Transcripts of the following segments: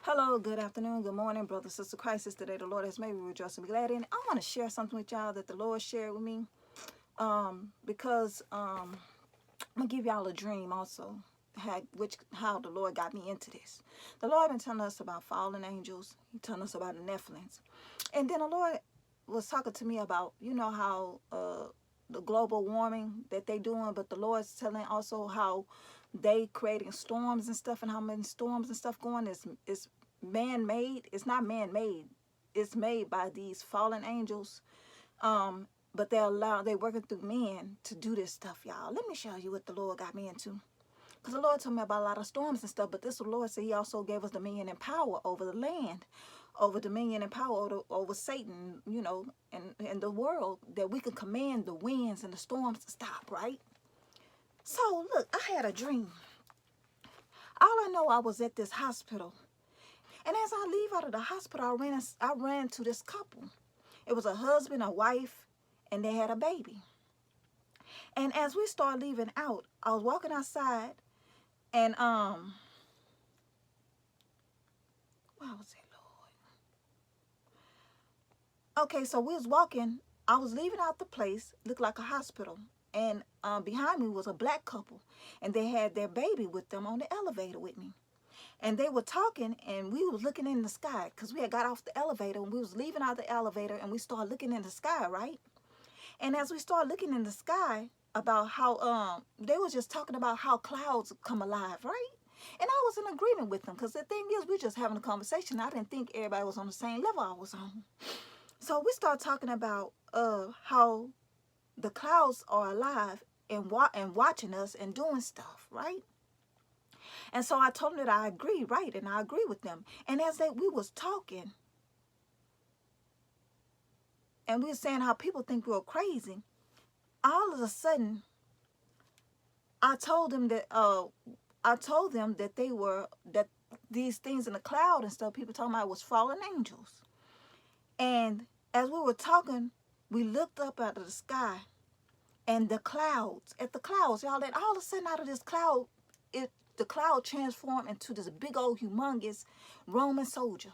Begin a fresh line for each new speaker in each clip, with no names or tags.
Hello, good afternoon, good morning, brother, sister, Christ is today. The Lord has made me rejoice and be glad in it. I want to share something with y'all that the Lord shared with me. Because I'm gonna give y'all a dream also, how the Lord got me into this. The Lord been telling us about fallen angels. He telling us about the Nephilims, and then the Lord was talking to me about how the global warming that they doing, but the Lord's telling also how they creating storms and stuff, and how many storms and stuff going is man-made. It's not man-made. It's made by these fallen angels. But they working through men to do this stuff, y'all. Let me show you what the Lord got me into. Because the Lord told me about a lot of storms and stuff, but this the Lord said he also gave us dominion and power over the land, over dominion and power over Satan, and the world, that we could command the winds and the storms to stop, right? So look, I had a dream. All I know, I was at this hospital. And as I leave out of the hospital, I ran to this couple. It was a husband, a wife, and they had a baby. And as we started leaving out, I was walking outside, and where was it, Lord? Okay, so we was walking. I was leaving out the place, looked like a hospital, and behind me was a black couple, and they had their baby with them on the elevator with me. And they were talking, and we was looking in the sky, because we had got off the elevator, and we was leaving out the elevator, and we started looking in the sky, right? And as we started looking in the sky, about how they was just talking about how clouds come alive, right? And I was in agreement with them, because the thing is, we just having a conversation. I didn't think everybody was on the same level I was on. So we started talking about how the clouds are alive and watching us and doing stuff, right? And so I told them that I agree, right? And I agree with them. And as we was talking, and we were saying how people think we were crazy, all of a sudden, I told them that that these things in the cloud and stuff people talking about was fallen angels. And as we were talking, we looked up out of the sky, and the clouds, y'all, and all of a sudden out of this cloud, the cloud transformed into this big old humongous Roman soldier.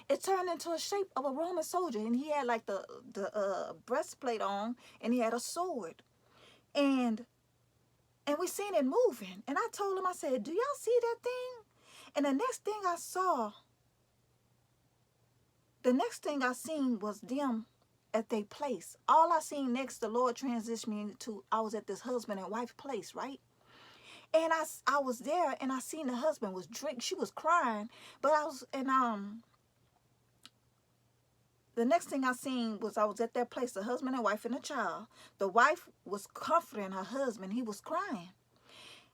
It turned into a shape of a Roman soldier, and he had like the breastplate on, and he had a sword. And we seen it moving. And I told him, I said, do y'all see that thing? And the next thing I seen was them at their place. All I seen next, the Lord transitioned me to, I was at this husband and wife place, right? And I was there, and I seen the husband was she was crying, but the next thing I seen was I was at that place, the husband and wife and a child. The wife was comforting her husband. He was crying.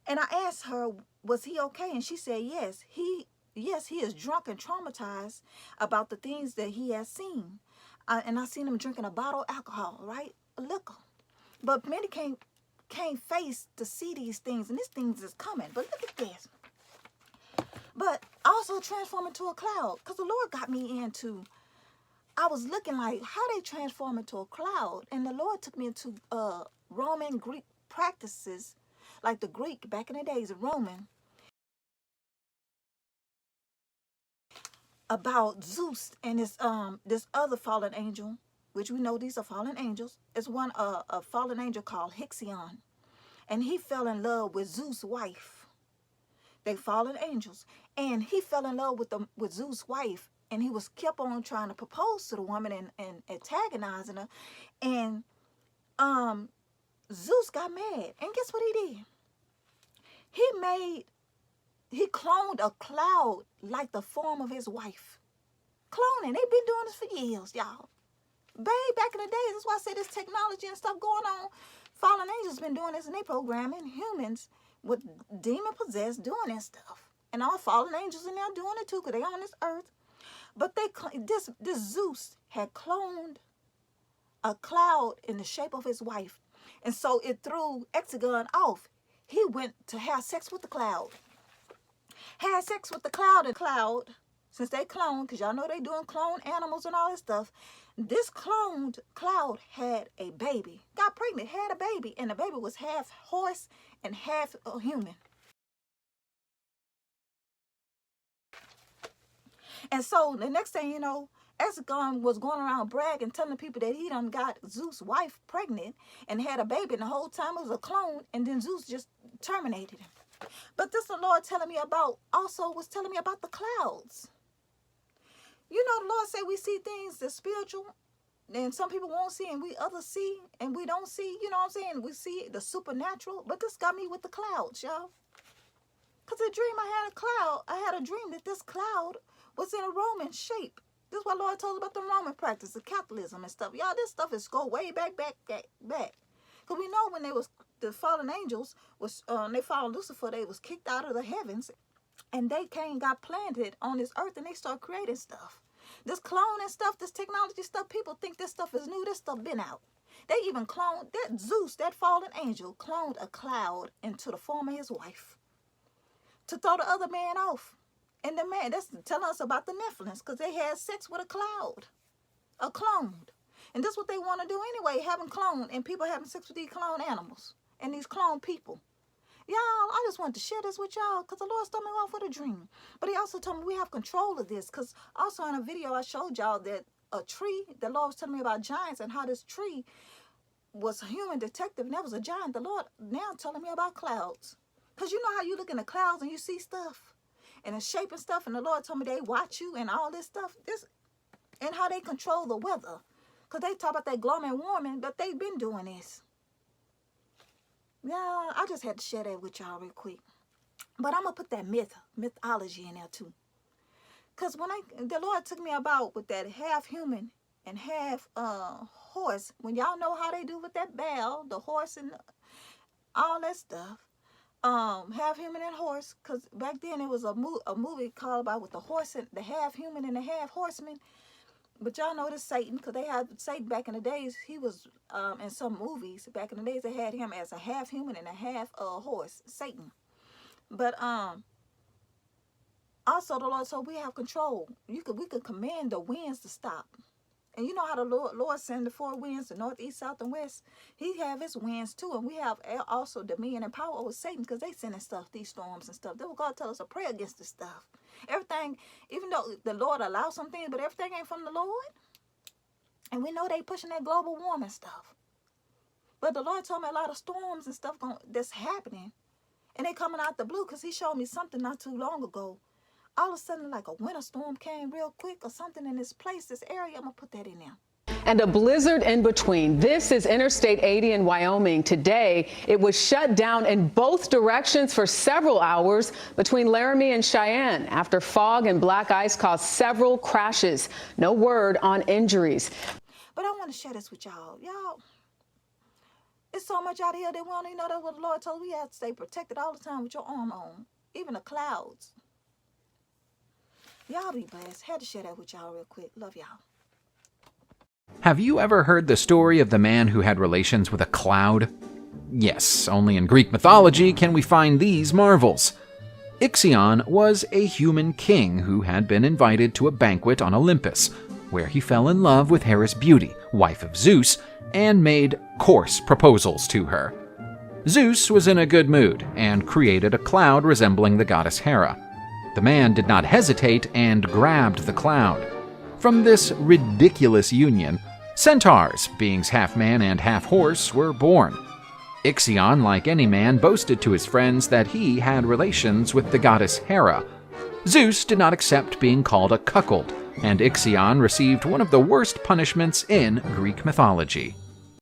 And I asked her, was he okay? And she said, yes. He is drunk and traumatized about the things that he has seen. And I seen him drinking a bottle of alcohol, right? Liquor. But many can't face to see these things, and these things is coming. But look at this. But also transform into a cloud, because the Lord got me into, I was looking like how they transform into a cloud. And the Lord took me into Roman Greek practices, like the Greek back in the days of Roman, about Zeus and this other fallen angel, which we know these are fallen angels. It's one a fallen angel called Hixion, and he fell in love with Zeus' wife. They fallen angels, and he fell in love with Zeus' wife, and he was kept on trying to propose to the woman and antagonizing her, and Zeus got mad, and guess what he did? He cloned a cloud like the form of his wife. Cloning. They've been doing this for years, y'all. Back in the days, that's why I say this technology and stuff going on. Fallen angels been doing this, and they programming humans with demon possessed doing this stuff. And all fallen angels in there doing it too, because they on this earth. But this Zeus had cloned a cloud in the shape of his wife. And so it threw Hexagon off. He went to have sex with the cloud. Had sex with the cloud, and cloud, since they cloned, because y'all know they doing clone animals and all this stuff, this cloned cloud had a baby, got pregnant, had a baby, and the baby was half horse and half human. And so the next thing you know, Esagon was going around bragging, telling people that he done got Zeus' wife pregnant and had a baby, and the whole time it was a clone, and then Zeus just terminated him. But this the Lord telling me about, also was telling me about the clouds. You know, the Lord said we see things that's spiritual, and some people won't see, and we others see, and we don't see. You know what I'm saying? We see the supernatural, but this got me with the clouds, y'all. Because a dream I had a dream that this cloud was in a Roman shape. This is what Lord told us about the Roman practice, the Catholicism and stuff. Y'all, this stuff is go way back. Because we know when the fallen angels was, they followed Lucifer, they was kicked out of the heavens, and they got planted on this earth, and they start creating stuff. This clone and stuff, this technology stuff, people think this stuff is new. This stuff been out. They even cloned, that Zeus, that fallen angel, cloned a cloud into the form of his wife to throw the other man off. And the man, that's telling us about the Nephilims, because they had sex with a cloud, a cloned. And this is what they want to do anyway, having cloned, and people having sex with these cloned animals and these cloned people. Y'all, I just wanted to share this with y'all because the Lord started me off with a dream. But he also told me we have control of this, because also in a video I showed y'all that a tree, the Lord was telling me about giants and how this tree was a human detective, and that was a giant. The Lord now telling me about clouds. Because you know how you look in the clouds and you see stuff and the shape and stuff, and the Lord told me they watch you and all this stuff, and how they control the weather. Because they talk about that global warming, but they've been doing this. Yeah, I just had to share that with y'all real quick. But I'm going to put that mythology in there too. Because when the Lord took me about with that half human and half horse, when y'all know how they do with that Baal, the horse and all that stuff, half human and horse, because back then it was a movie called about with the horse and the half human and the half horseman. But y'all know this Satan, because they had Satan back in the days. He was in some movies back in the days. They had him as a half human and a half horse, Satan. But also the Lord, so we have control. We could command the winds to stop. And you know how the Lord send the four winds, the north, east, south, and west. He have his winds too. And we have also dominion and power over Satan, because they sending stuff, these storms and stuff. Then God tell us to pray against this stuff. Everything, even though the Lord allows some things, but everything ain't from the Lord. And we know they pushing that global warming stuff. But the Lord told me a lot of storms and stuff that's happening. And they coming out the blue, because he showed me something not too long ago. All of a sudden, like a winter storm came real quick or something in this place, this area. I'm going to put that in there.
And a blizzard in between. This is Interstate 80 in Wyoming. Today, it was shut down in both directions for several hours between Laramie and Cheyenne after fog and black ice caused several crashes. No word on injuries.
But I want to share this with y'all. Y'all, it's so much out here that we don't even know. That's what the Lord told us. We have to stay protected all the time with your arm on, even the clouds. Y'all be blessed. Had to share that with y'all real quick. Love y'all.
Have you ever heard the story of the man who had relations with a cloud? Yes, only in Greek mythology can we find these marvels. Ixion was a human king who had been invited to a banquet on Olympus, where he fell in love with Hera's beauty, wife of Zeus, and made coarse proposals to her. Zeus was in a good mood and created a cloud resembling the goddess Hera. The man did not hesitate and grabbed the cloud. From this ridiculous union, centaurs, beings half man and half horse, were born. Ixion, like any man, boasted to his friends that he had relations with the goddess Hera. Zeus did not accept being called a cuckold, and Ixion received one of the worst punishments in Greek mythology.